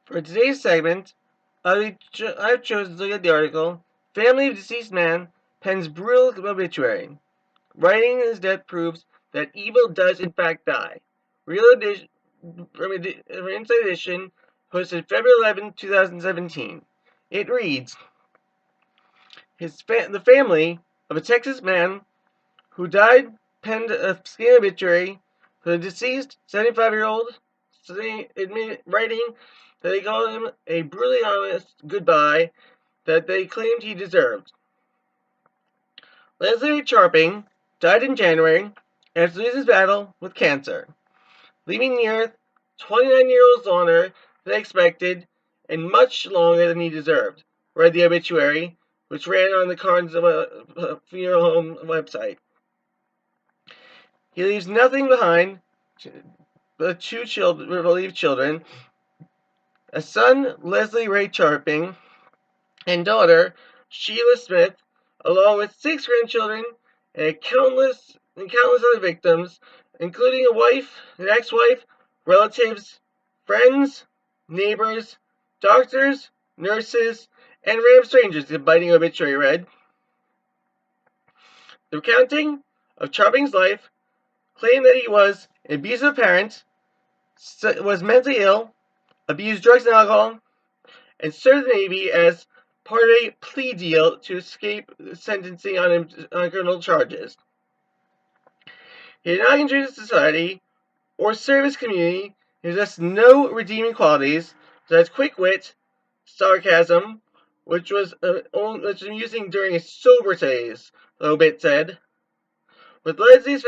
For today's segment, I've chosen to look at the article Family of Deceased Man Pens Brutal Obituary. Writing his death proves that evil does in fact die. Real edition, Inside Edition, posted February 11, 2017. It reads, the family of a Texas man who died penned a skin obituary for the deceased 75-year-old, writing that they called him a brutally honest goodbye that they claimed he deserved. Leslie Charping died in January after losing his battle with cancer, leaving the earth 29 years longer than expected and much longer than he deserved, read the obituary, which ran on the Carnes funeral home website. He leaves nothing behind but two believed children, a son, Leslie Ray Charping, and daughter, Sheila Smith, along with 6 grandchildren and countless other victims, including a wife, an ex-wife, relatives, friends, neighbors, doctors, nurses, and random strangers, the biting obituary read. The recounting of Charping's life claimed that he was an abusive parent, was mentally ill, abused drugs and alcohol, and served the Navy as part of a plea deal to escape sentencing on criminal charges. He did not contribute to society or serve his community. He possessed no redeeming qualities, such as quick wit, sarcasm, which was amusing during his sober days, the obit said. With Leslie's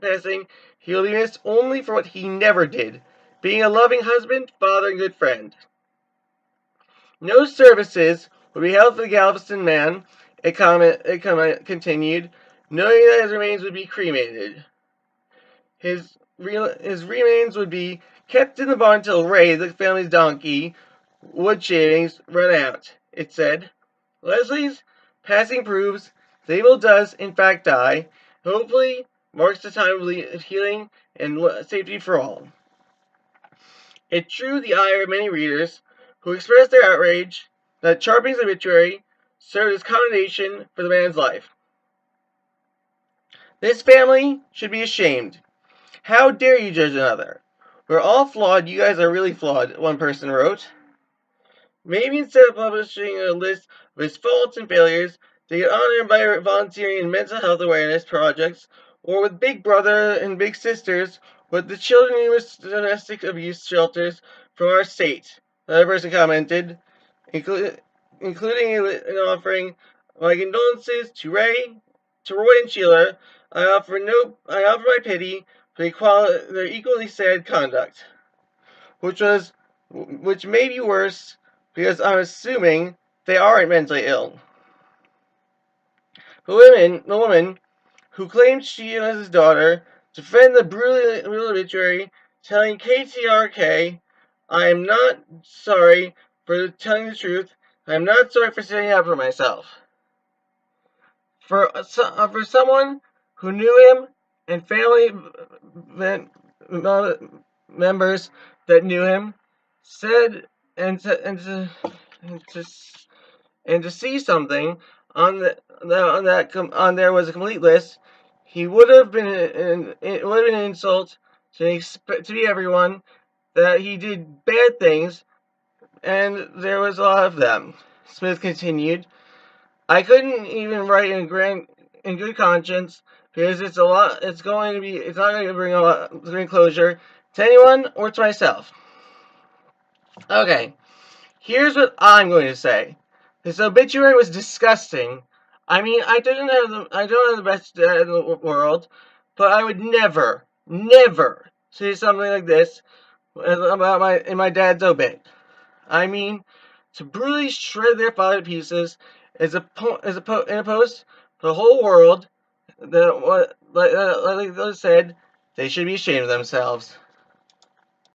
passing, he will be missed only for what he never did, being a loving husband, father, and good friend. No services would be held for the Galveston man, it continued, knowing that his remains would be cremated. His remains would be kept in the barn until Ray, the family's donkey, wood shavings run out, it said. Leslie's passing proves that evil does, in fact, die. Hopefully, marks the time of healing and safety for all. It drew the ire of many readers, who expressed their outrage that Charping's obituary served as condemnation for the man's life. This family should be ashamed. How dare you judge another? We're all flawed. You guys are really flawed, one person wrote. Maybe instead of publishing a list of his faults and failures, they could honor him by volunteering in mental health awareness projects, or with Big Brother and Big Sisters, with the children's domestic abuse shelters from our state. Another person commented, including an offering my condolences to Roy and Sheila. I offer my pity for their equally sad conduct, which may be worse because I'm assuming they aren't mentally ill. The woman who claimed she was his daughter, defended the brutal obituary, telling KTRK, I am not sorry for telling the truth. I am not sorry for standing up for myself. For someone who knew him and family members that knew him, said and to see something on there was a complete list. It would have been an insult to everyone that he did bad things, and there was a lot of them. Smith continued, I couldn't even write in good conscience because it's not going to bring closure to anyone or to myself. Okay, here's what I'm going to say. This obituary was disgusting. I mean, I don't have the best dad in the world, but I would never say something like this about my dad's obit. I mean, to brutally shred their father to pieces in a post for the whole world. Like I said, they should be ashamed of themselves.